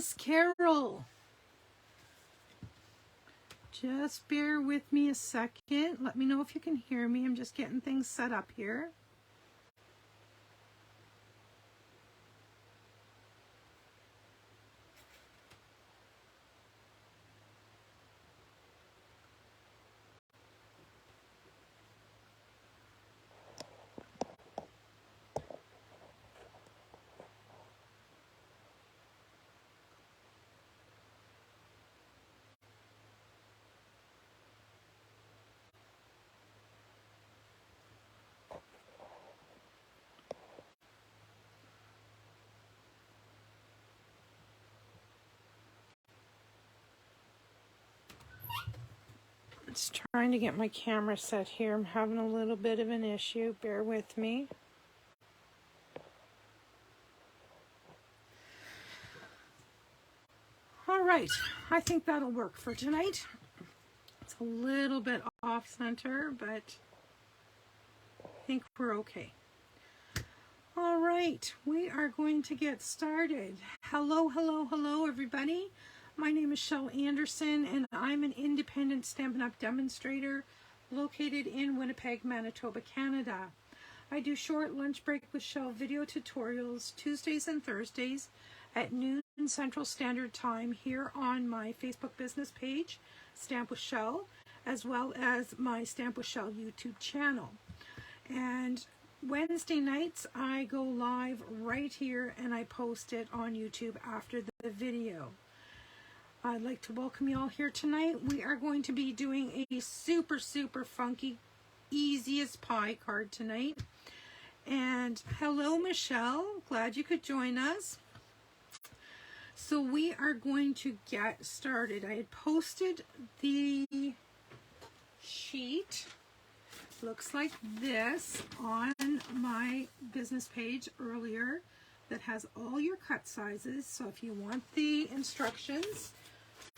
Miss Carol. Just bear with me a second. Let me know if you can hear me. I'm just getting things set up here. Just trying to get my camera set here. I'm having a little bit of an issue. Bear with me. All right, I think that'll work for tonight. It's a little bit off center, but I think we're okay. All right, we are going to get started. Hello, everybody. My name is Shel Anderson, and I'm an independent Stampin' Up! Demonstrator located in Winnipeg, Manitoba, Canada. I do short lunch break with Shel video tutorials Tuesdays and Thursdays at noon Central Standard Time here on my Facebook business page, Stamp with Shel, as well as my Stamp with Shel YouTube channel. And Wednesday nights I go live right here and I post it on YouTube after the video. I'd like to welcome you all here tonight. We are going to be doing a super funky, easiest pie card tonight. And hello, Michelle. Glad you could join us. So we are going to get started. I had posted the sheet, looks like this, on my business page earlier that has all your cut sizes. So if you want the instructions,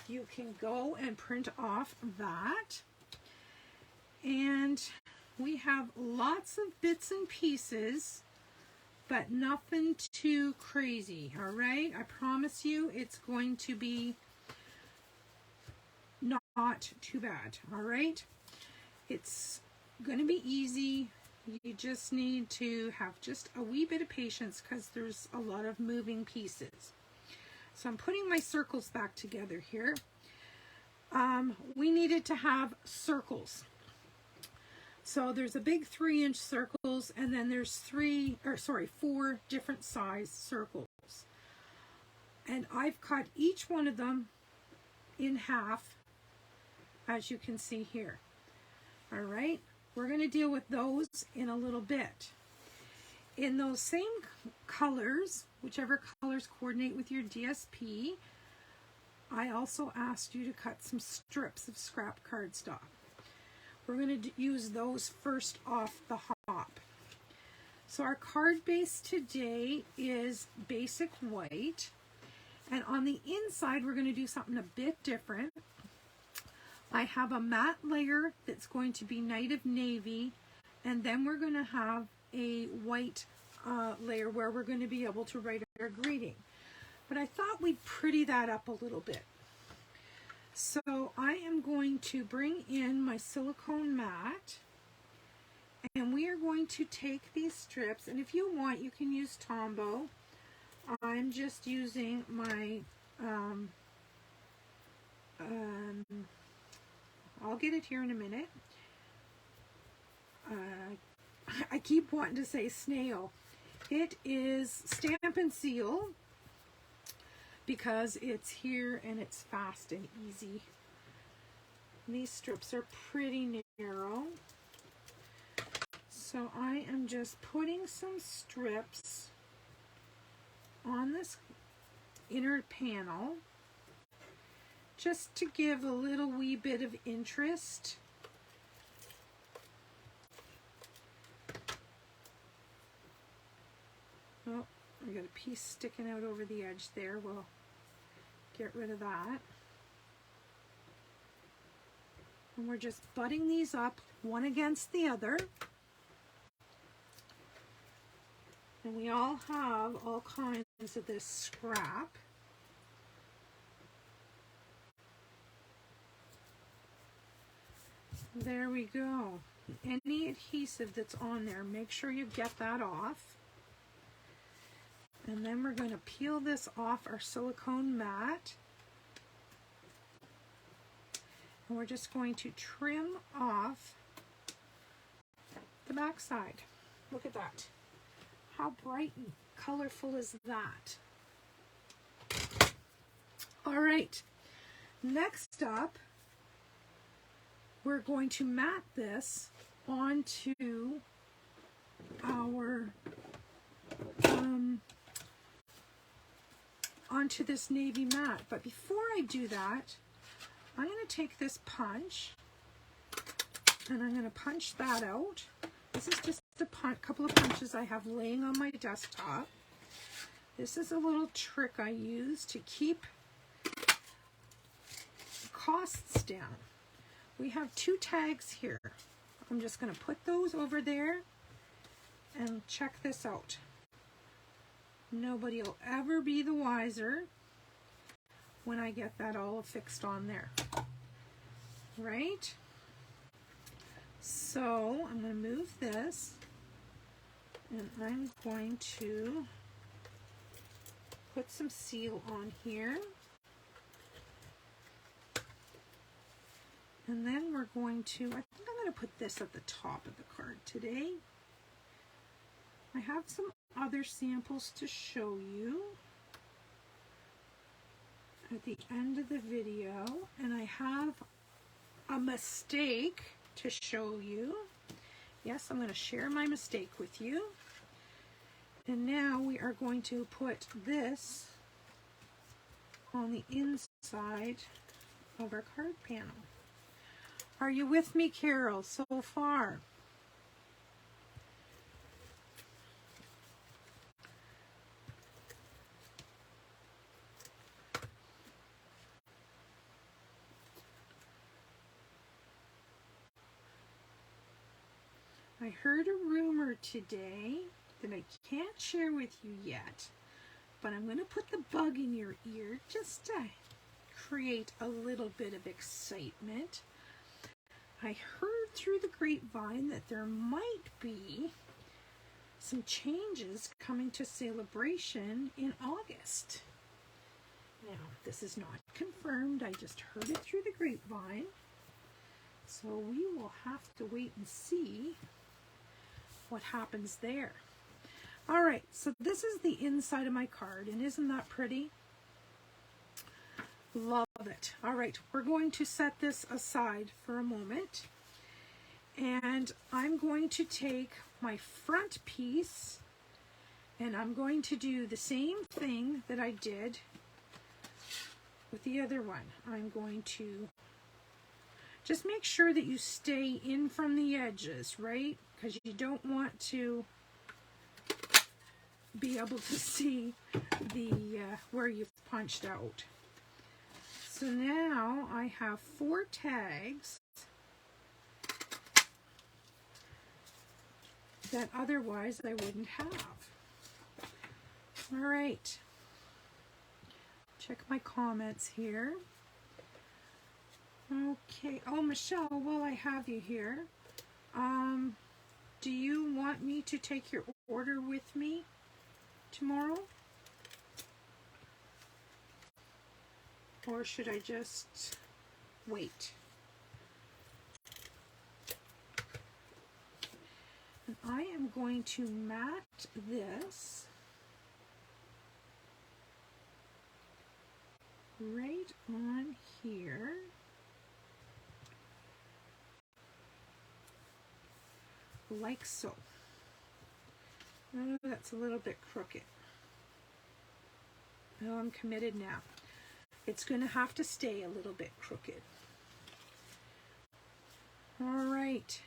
you can go and print off that. And we have lots of bits and pieces, but nothing too crazy, all right? I promise you it's going to be not too bad, all right? It's going to be easy. You just need to have just a wee bit of patience because there's a lot of moving pieces. So I'm putting my circles back together here. We needed to have circles. So there's a big 3-inch circles, and then there's 4 different size circles. And I've cut each one of them in half, as you can see here. All right, we're going to deal with those in a little bit. In those same colors, whichever colors coordinate with your DSP, I also asked you to cut some strips of scrap cardstock. We're going to use those first off the hop. So our card base today is basic white, and on the inside we're going to do something a bit different. I have a matte layer that's going to be Night of Navy, and then we're going to have a white layer where we're going to be able to write our greeting. But I thought we'd pretty that up a little bit. So I am going to bring in my silicone mat, and we are going to take these strips, and if you want you can use Tombow. I'm just using my I'll get it here in a minute. I keep wanting to say snail. It is Stampin' Seal, because it's here and it's fast and easy. And these strips are pretty narrow. So I am just putting some strips on this inner panel just to give a little wee bit of interest. Oh, I got a piece sticking out over the edge there. We'll get rid of that. And we're just butting these up one against the other. And we all have all kinds of this scrap. There we go. Any adhesive that's on there, make sure you get that off. And then we're going to peel this off our silicone mat. And we're just going to trim off the back side. Look at that. How bright and colorful is that? All right, next up, we're going to mat this onto our onto this navy mat. But before I do that, I'm going to take this punch and I'm going to punch that out. This is just a couple of punches I have laying on my desktop. This is a little trick I use to keep costs down. We have 2 tags here. I'm just going to put those over there and check this out. Nobody will ever be the wiser when I get that all fixed on there. Right? So I'm going to move this and I'm going to put some seal on here. And then we're going to, I think I'm going to put this at the top of the card today. I have some other samples to show you at the end of the video, and I have a mistake to show you. Yes, I'm going to share my mistake with you. And now we are going to put this on the inside of our card panel. Are you with me, Carol, so far? I heard a rumor today that I can't share with you yet, but I'm going to put the bug in your ear just to create a little bit of excitement. I heard through the grapevine that there might be some changes coming to Celebration in August. Now, this is not confirmed. I just heard it through the grapevine. So we will have to wait and see what happens there. All right, so this is the inside of my card, and isn't that pretty? Love it. All right, we're going to set this aside for a moment, and I'm going to take my front piece and I'm going to do the same thing that I did with the other one. I'm going to just make sure that you stay in from the edges, right? Because you don't want to be able to see the where you've punched out. So now I have 4 tags that otherwise I wouldn't have. All right. Check my comments here. Okay. Oh, Michelle, while I have you here, do you want me to take your order with me tomorrow? Or should I just wait? And I am going to mat this right on here. Like so. Oh, that's a little bit crooked. Oh, I'm committed now. It's going to have to stay a little bit crooked. All right.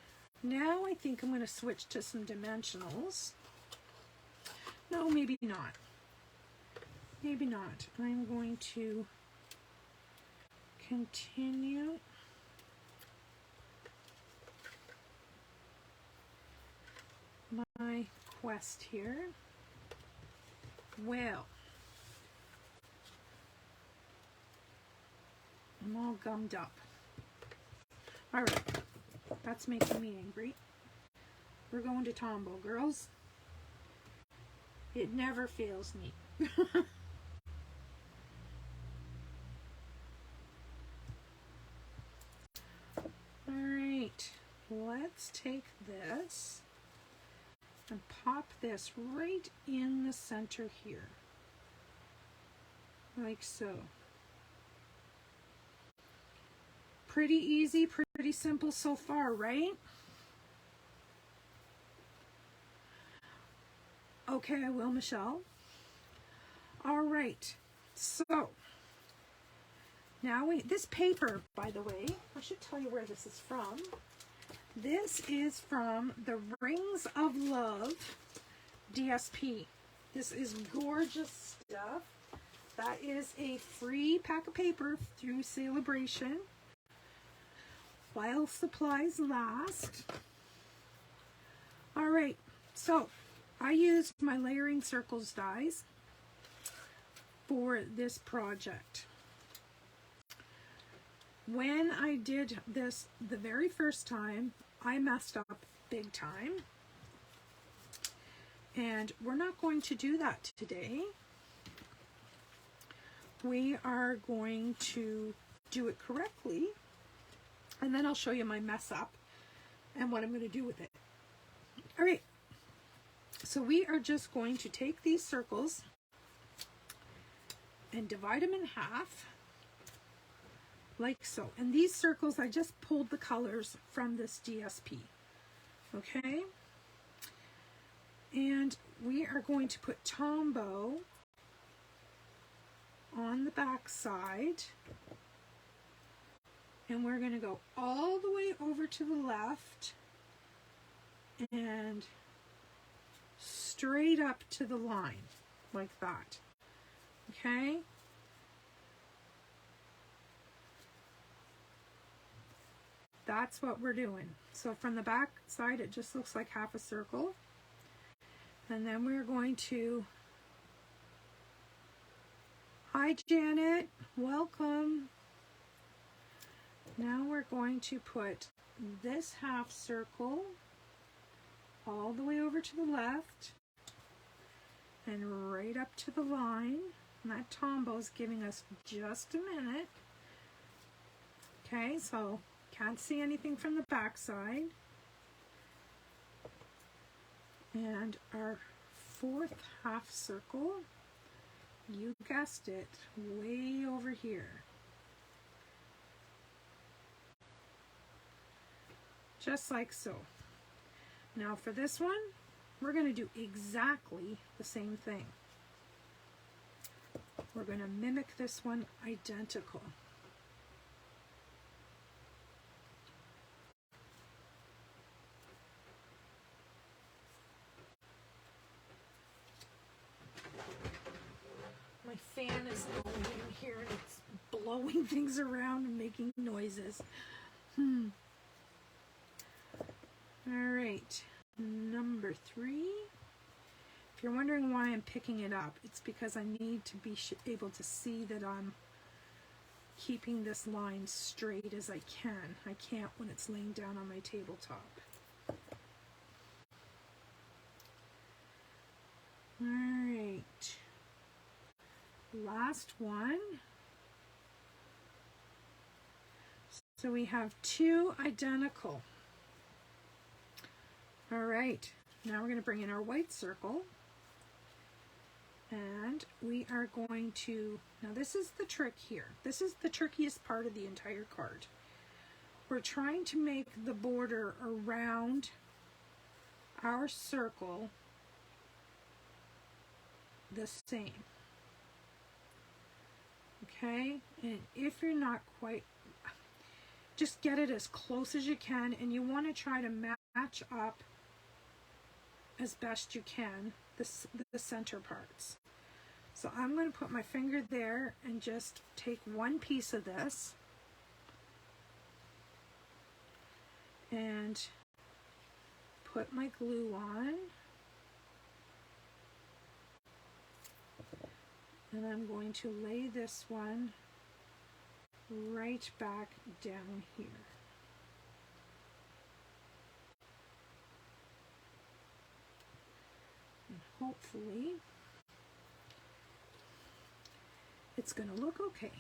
Now I think I'm going to switch to some dimensionals. No, maybe not. Maybe not. I'm going to continue. My quest here. Well, I'm all gummed up. All right, That's making me angry. We're going to Tombow, girls. It never fails me. Alright, let's take this and pop this right in the center here. Like so. Pretty easy, pretty simple so far, right? Okay, I will, Michelle. All right, so now this paper, by the way, I should tell you where this is from. This is from the Rings of Love DSP. This is gorgeous stuff. That is a free pack of paper through Celebration while supplies last. All right, so I used my layering circles dies for this project. When I did this the very first time, I messed up big time. And we're not going to do that today. We are going to do it correctly. And then I'll show you my mess up and what I'm going to do with it. All right. So we are just going to take these circles and divide them in half. Like so. And these circles, I just pulled the colors from this DSP. Okay? And we are going to put Tombow on the back side. And we're going to go all the way over to the left and straight up to the line, like that. Okay? That's what we're doing. So from the back side, it just looks like half a circle. And then we're going to... Hi, Janet. Welcome. Now we're going to put this half circle all the way over to the left and right up to the line. And that Tombow is giving us just a minute. Okay, so can't see anything from the back side. And our fourth half circle, you guessed it, way over here. Just like so. Now for this one, we're going to do exactly the same thing. We're going to mimic this one identical. My fan is going in here and it's blowing things around and making noises. All right, number 3. If you're wondering why I'm picking it up, it's because I need to be able to see that I'm keeping this line straight as I can. I can't when it's laying down on my tabletop. All right, last one. So we have 2 identical. All right, now we're going to bring in our white circle. And we are going to, now this is the trick here. This is the trickiest part of the entire card. We're trying to make the border around our circle the same. Okay, and if you're not quite, just get it as close as you can, and you want to try to match up as best you can the center parts. So I'm going to put my finger there and just take one piece of this and put my glue on, and I'm going to lay this one right back down here. hopefully it's going to look okay.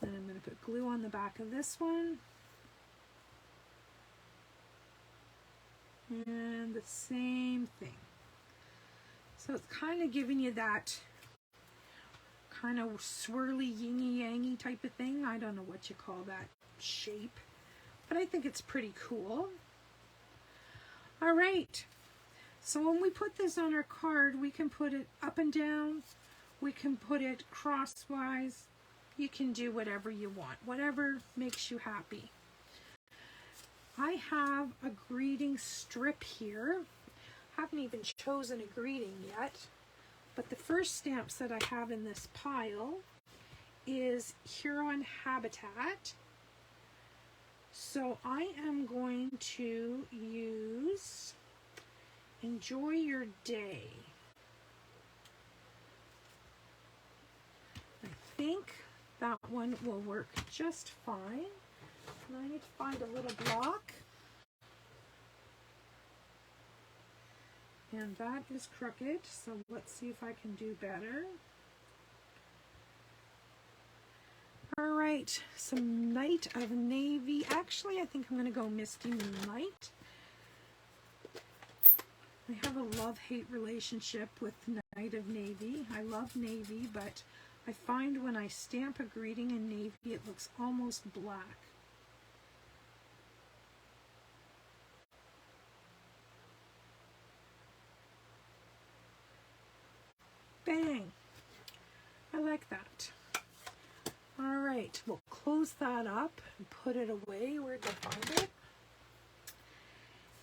Then I'm going to put glue on the back of this one. And the same thing. So it's kind of giving you that kind of swirly, yin-yangy type of thing. I don't know what you call that shape, but I think it's pretty cool. All right. So when we put this on our card, we can put it up and down. We can put it crosswise. You can do whatever you want, whatever makes you happy. I have a greeting strip here. Haven't even chosen a greeting yet, but the first stamps that I have in this pile is Huron Habitat. So I am going to use Enjoy Your Day. I think that one will work just fine. And I need to find a little block. And that is crooked, so let's see if I can do better. All right, some Night of Navy. Actually, I think I'm going to go Misty Moonlight. I have a love-hate relationship with Night of Navy. I love navy, but I find when I stamp a greeting in navy, it looks almost black. Bang! I like that. All right, we'll close that up and put it away. Where'd I find it?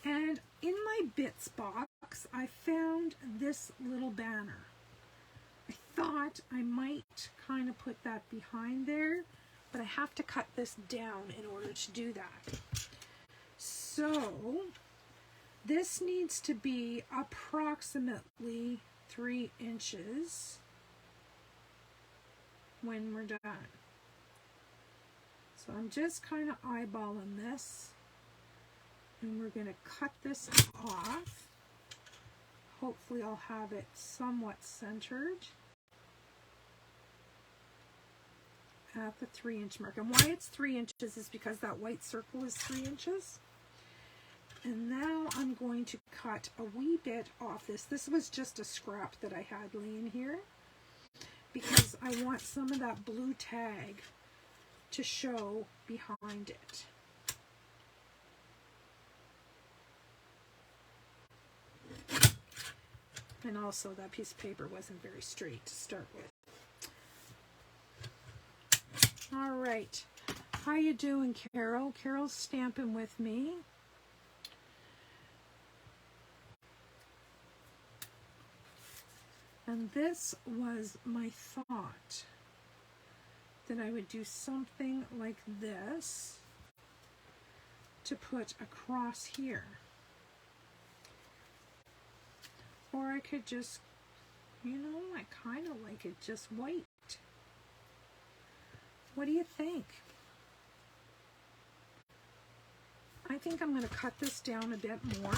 And in my bits box, I found this little banner. I thought I might kind of put that behind there, but I have to cut this down in order to do that. So this needs to be approximately 3 inches when we're done. So I'm just kind of eyeballing this, and we're going to cut this off. Hopefully I'll have it somewhat centered at the 3-inch mark. And why it's 3 inches is because that white circle is 3 inches. And now I'm going to cut a wee bit off this. This was just a scrap that I had laying here because I want some of that blue tag to show behind it. And also that piece of paper wasn't very straight to start with. All right. How you doing, Carol? Carol's stamping with me. And this was my thought, that I would do something like this to put across here. Or I could just, you know, I kind of like it just white. What do you think? I think I'm going to cut this down a bit more.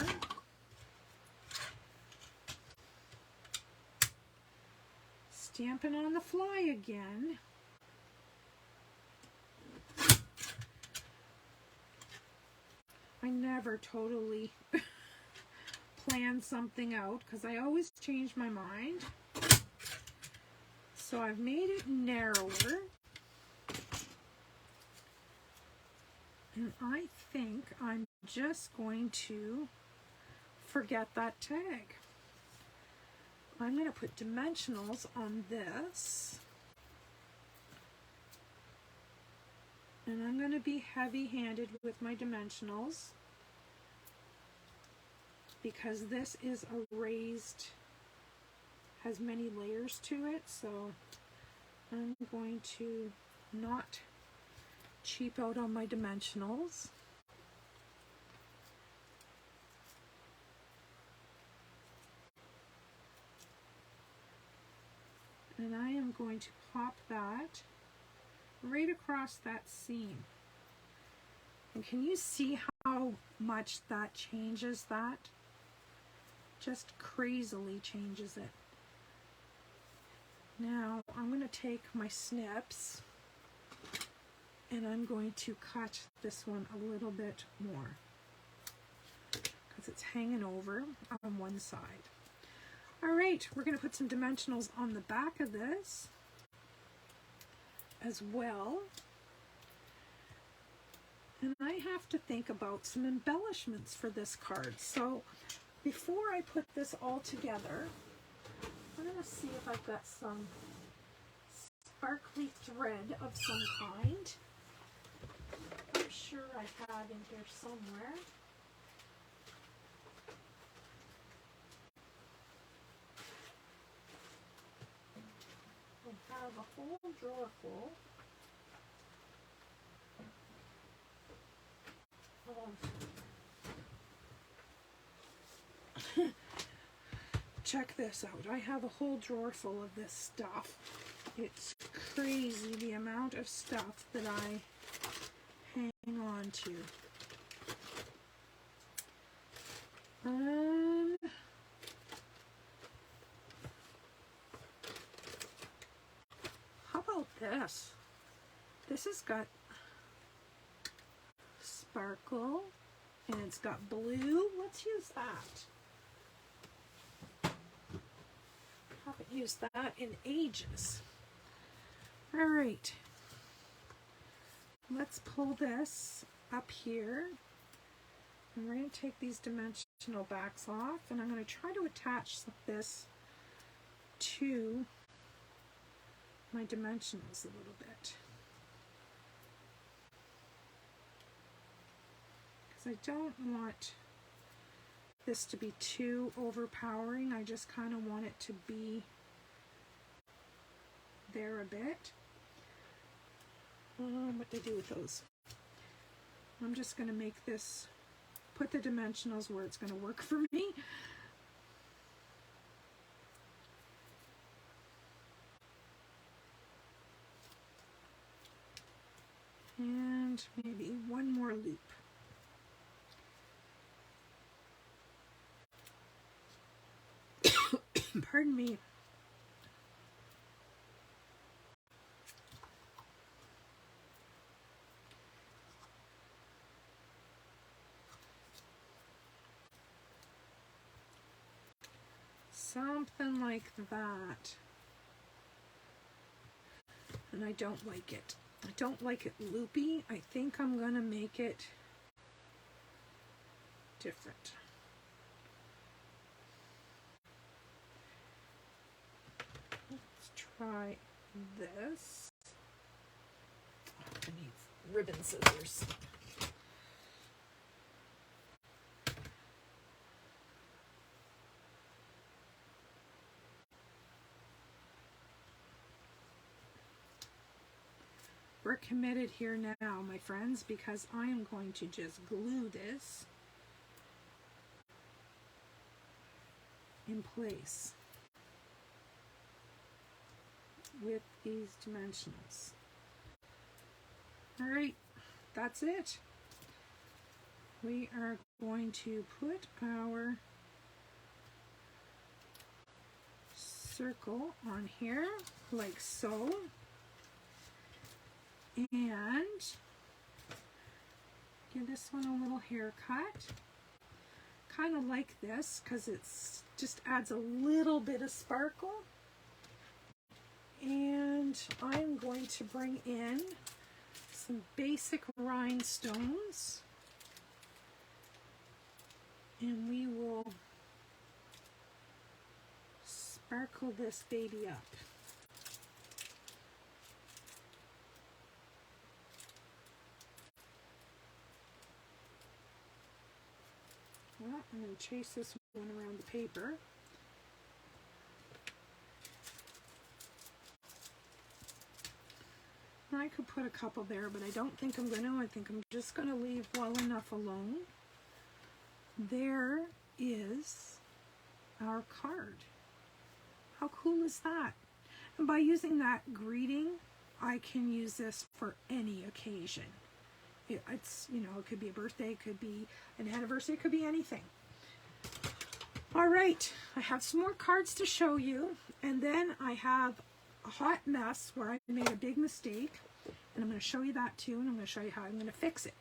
Stamping on the fly again. I never totally plan something out because I always change my mind. So I've made it narrower. And I think I'm just going to forget that tag. I'm going to put dimensionals on this. And I'm going to be heavy-handed with my dimensionals because this is a raised, has many layers to it, so I'm going to not cheap out on my dimensionals. And I am going to pop that right across that seam. And can you see how much that changes that? just crazily changes it. Now I'm going to take my snips and I'm going to cut this one a little bit more because it's hanging over on one side. All right, we're going to put some dimensionals on the back of this as well. And I have to think about some embellishments for this card. So before I put this all together, I'm going to see if I've got some sparkly thread of some kind. I'm sure I have in here somewhere. I have a whole drawer full of check this out. I have a whole drawer full of this stuff. It's crazy the amount of stuff that I hang on to. How about this? This has got sparkle and it's got blue. Let's use that. Haven't used that in ages. All right, let's pull this up here. And we're going to take these dimensional backs off and I'm going to try to attach this to my dimensionals a little bit. Because I don't want this to be too overpowering. I just kind of want it to be there a bit. What to do with those? I'm just going to make this, put the dimensionals where it's going to work for me. And maybe one more loop. Pardon me. Something like that. And I don't like it. I don't like it loopy. I think I'm going to make it different. Let's try this. Oh, I need ribbon scissors. We're committed here now, my friends, because I am going to just glue this in place with these dimensionals. All right, that's it. We are going to put our circle on here like so. And give this one a little haircut. Kind of like this because it's just adds a little bit of sparkle. And I'm going to bring in some basic rhinestones. And we will sparkle this baby up. Well, I'm going to chase this one around the paper. I could put a couple there, but I don't think I'm going to. I think I'm just going to leave well enough alone. There is our card. How cool is that? And by using that greeting, I can use this for any occasion. It's, you know, it could be a birthday, it could be an anniversary, it could be anything. All right, I have some more cards to show you, and then I have a hot mess where I made a big mistake, and I'm going to show you that too, and I'm going to show you how I'm going to fix it.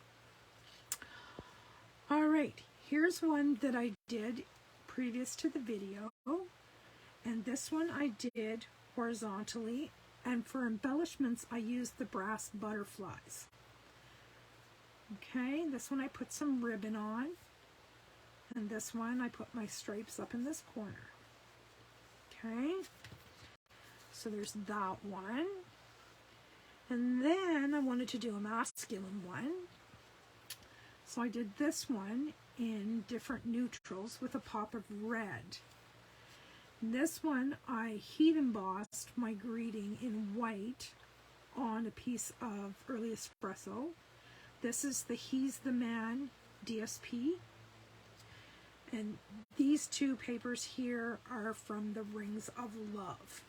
All right, here's one that I did previous to the video, and this one I did horizontally, and for embellishments I used the brass butterflies. Okay, this one I put some ribbon on, and this one I put my stripes up in this corner. Okay, so there's that one. And then I wanted to do a masculine one, so I did this one in different neutrals with a pop of red. This one I heat embossed my greeting in white on a piece of early espresso. This is the He's the Man DSP. And these two papers here are from the Rings of Love.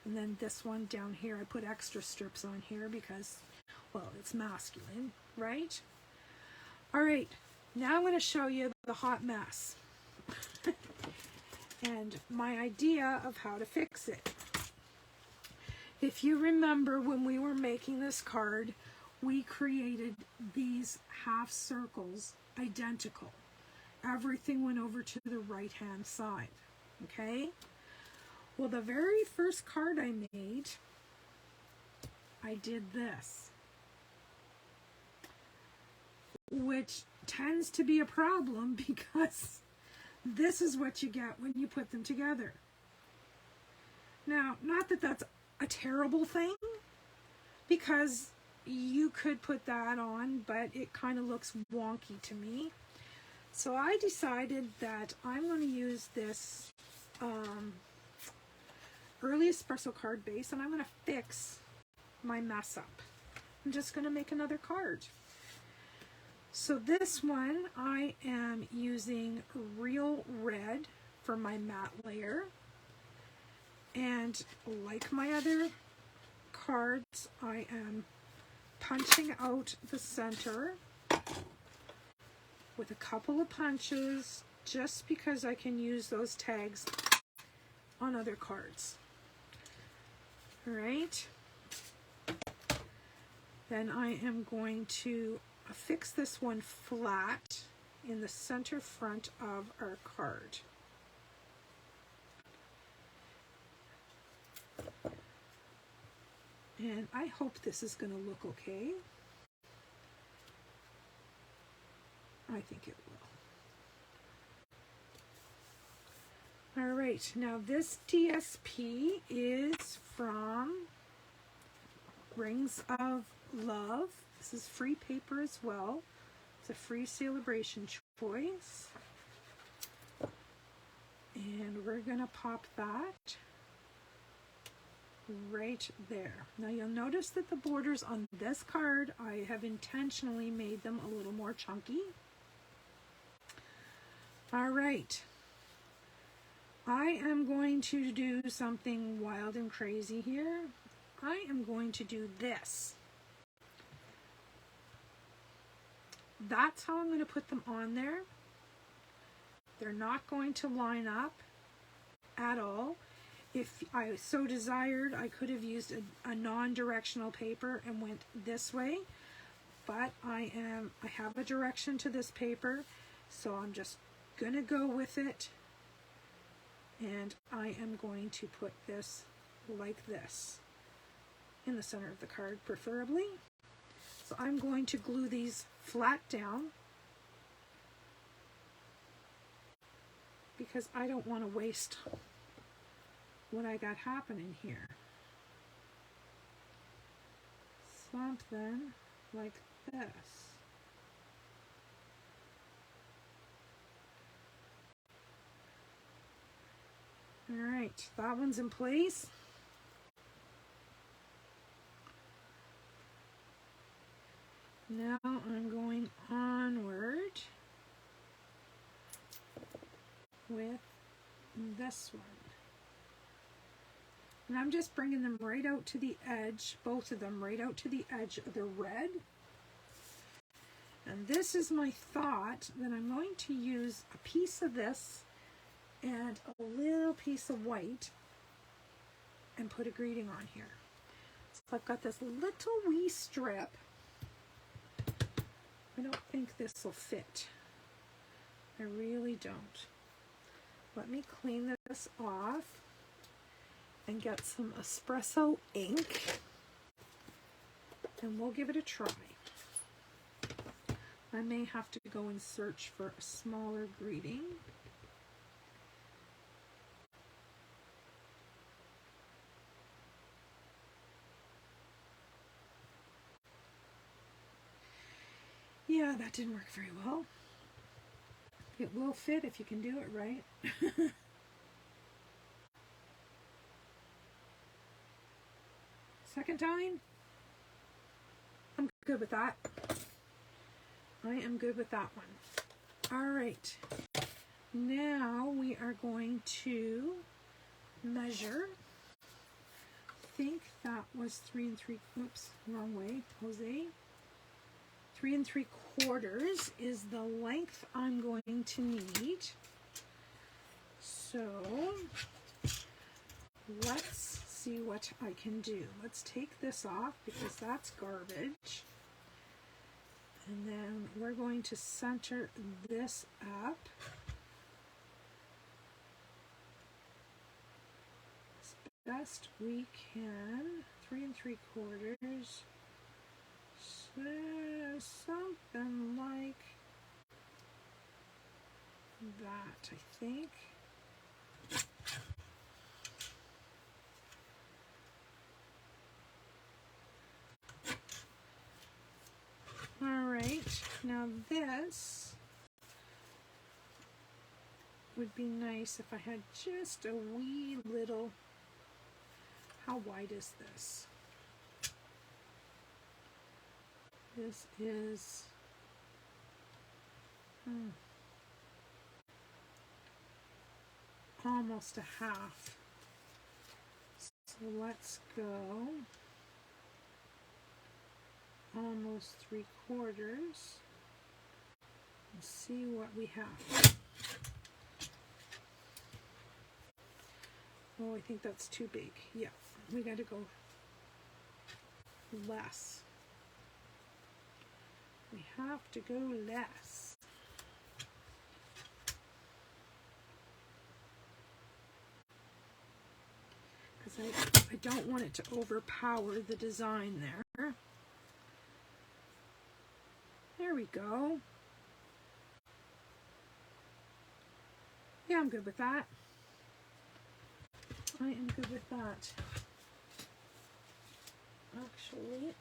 And then this one down here, I put extra strips on here because, well, it's masculine, right? All right, now I'm going to show you the hot mess and my idea of how to fix it. If you remember when we were making this card, we created these half circles identical. Everything went over to the right-hand side, okay? Well, the very first card I made, I did this, which tends to be a problem because this is what you get when you put them together. Now, not that that's a terrible thing, because you could put that on, but it kind of looks wonky to me. So I decided that I'm going to use this early espresso card base, and I'm going to fix my mess up. I'm just going to make another card. So this one I am using real red for my matte layer, and like my other cards, I am punching out the center with a couple of punches just because I can use those tags on other cards. All right, then I am going to affix this one flat in the center front of our card. And I hope this is going to look okay. I think it will. All right, now this DSP is from Rings of Love. This is free paper as well. It's a free celebration choice. And we're going to pop that right there. Now you'll notice that the borders on this card, I have intentionally made them a little more chunky. All right. I am going to do something wild and crazy here. I am going to do this. That's how I'm going to put them on there. They're not going to line up at all. If I so desired, I could have used a non-directional paper and went this way, but I have a direction to this paper, so I'm just going to go with it, and I am going to put this like this in the center of the card, preferably. So I'm going to glue these flat down because I don't want to waste what I got happening here. Something like this. All right, that one's in place. Now I'm going onward with this one. And I'm just bringing them right out to the edge, both of them right out to the edge of the red. And this is my thought that I'm going to use a piece of this and a little piece of white and put a greeting on here. So I've got this little wee strip. I don't think this will fit. I really don't. Let me clean this off and get some espresso ink, and we'll give it a try. I may have to go and search for a smaller greeting. Yeah, that didn't work very well. It will fit if you can do it right. Second time, I'm good with that. I am good with that one. All right, now we are going to measure. I think that was 3 3/4, oops, wrong way, Jose. 3 3/4 is the length I'm going to need. So let's see what I can do. Let's take this off because that's garbage. And then we're going to center this up. As best we can. 3 3/4. So something like that, I think. All right, now this would be nice if I had just a wee little, how wide is this? This is almost a half. So let's go almost 3/4 and see what we have. Oh, I think that's too big. Yeah, we got to go less. We have to go less. Because I don't want it to overpower the design there. There we go. Yeah, I'm good with that. I am good with that. Actually,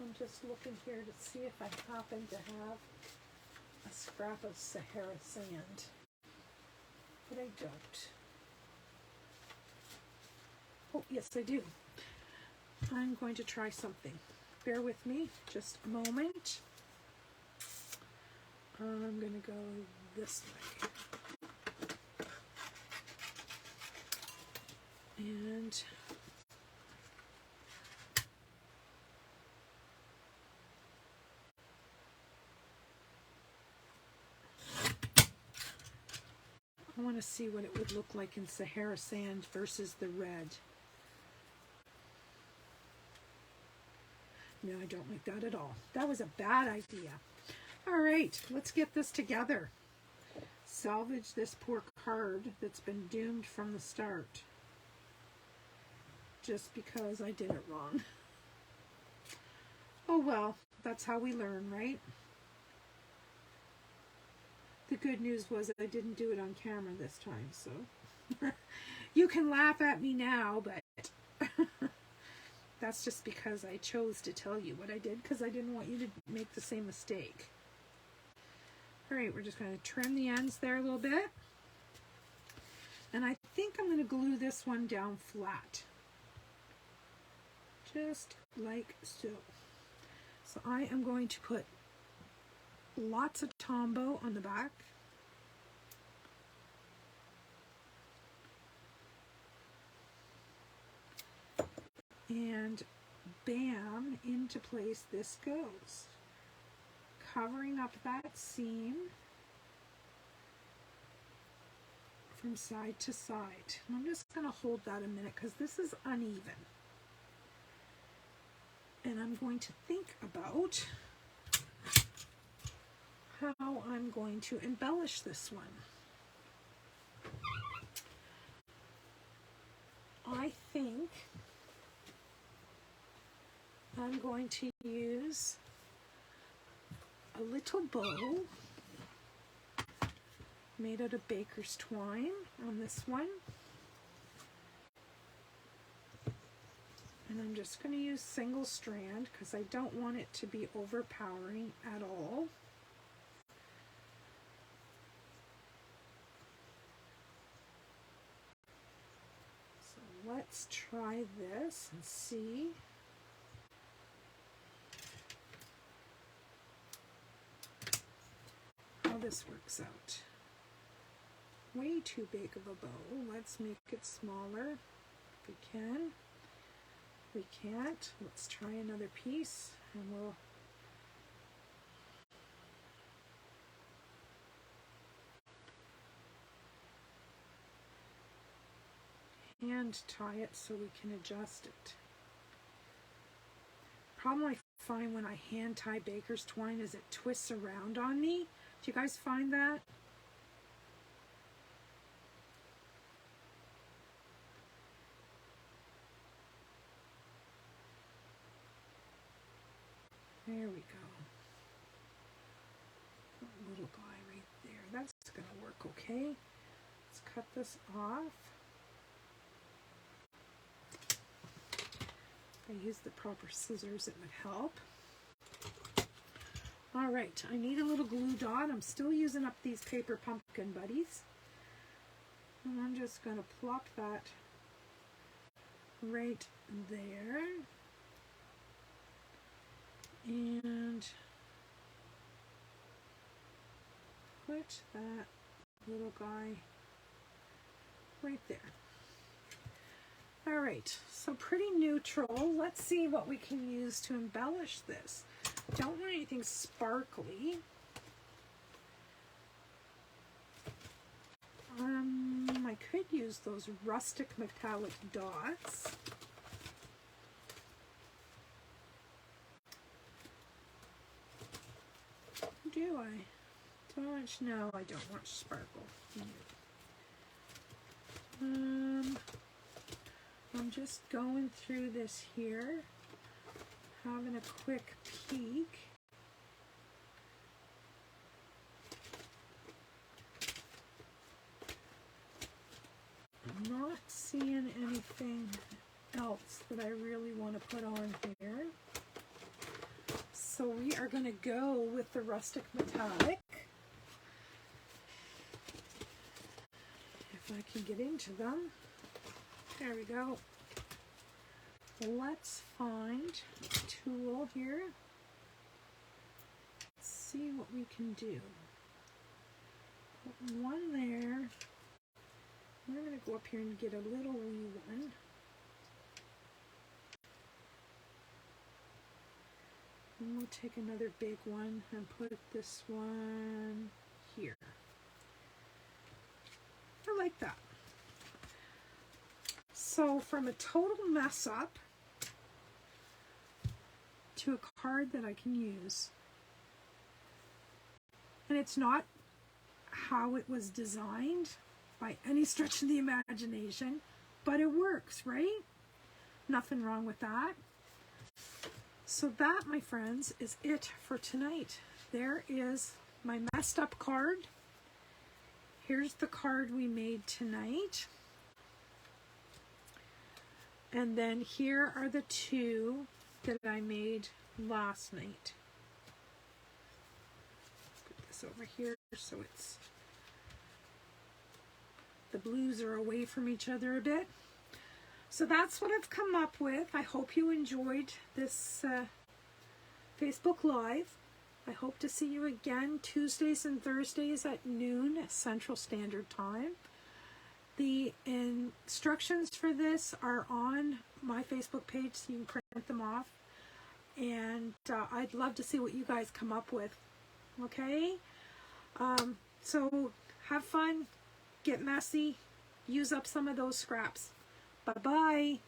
I'm just looking here to see if I happen to have a scrap of Sahara sand, but I don't. Oh, yes, I do. I'm going to try something. Bear with me just a moment. I'm going to go this way. And I want to see what it would look like in Sahara sand versus the red. No, I don't like that at all. That was a bad idea. All right, let's get this together. Salvage this poor card that's been doomed from the start. Just because I did it wrong. Oh well, that's how we learn, right? The good news was that I didn't do it on camera this time, so you can laugh at me now, but that's just because I chose to tell you what I did because I didn't want you to make the same mistake. All right, we're just going to trim the ends there a little bit. And I think I'm going to glue this one down flat. Just like so. So I am going to put lots of Tombow on the back. And bam, into place this goes. Covering up that seam from side to side. And I'm just going to hold that a minute because this is uneven. And I'm going to think about how I'm going to embellish this one. I think I'm going to use a little bow made out of baker's twine on this one. And I'm just going to use single strand because I don't want it to be overpowering at all. So let's try this and see. How this works out. Way too big of a bow. Let's make it smaller if we can. If we can't, let's try another piece and we'll hand tie it so we can adjust it. Problem I find when I hand tie baker's twine is it twists around on me. Do you guys find that? There we go. That little guy right there. That's going to work okay. Let's cut this off. If I use the proper scissors, it would help. All right, I need a little glue dot. I'm still using up these paper pumpkin buddies. And I'm just going to plop that right there. And put that little guy right there. All right, so pretty neutral. Let's see what we can use to embellish this. Don't want anything sparkly. I could use those rustic metallic dots. Do I? No, I don't want sparkle. I'm just going through this here, having a quick peek. I'm not seeing anything else that I really want to put on here. So we are going to go with the rustic metallic. If I can get into them. There we go. Let's find a tool here. Let's see what we can do. Put one there. We're going to go up here and get a little wee one. And we'll take another big one and put this one here. I like that. So from a total mess up to a card that I can use. And it's not how it was designed by any stretch of the imagination, but it works, right? Nothing wrong with that. So that, my friends, is it for tonight. There is my messed up card. Here's the card we made tonight. And then here are the two that I made last night. Put this over here so it's the blues are away from each other a bit. So that's what I've come up with. I hope you enjoyed this Facebook Live. I hope to see you again Tuesdays and Thursdays at noon Central Standard Time. The instructions for this are on my Facebook page, so you can print them off. And I'd love to see what you guys come up with. Okay? So have fun, get messy, use up some of those scraps. Bye-bye.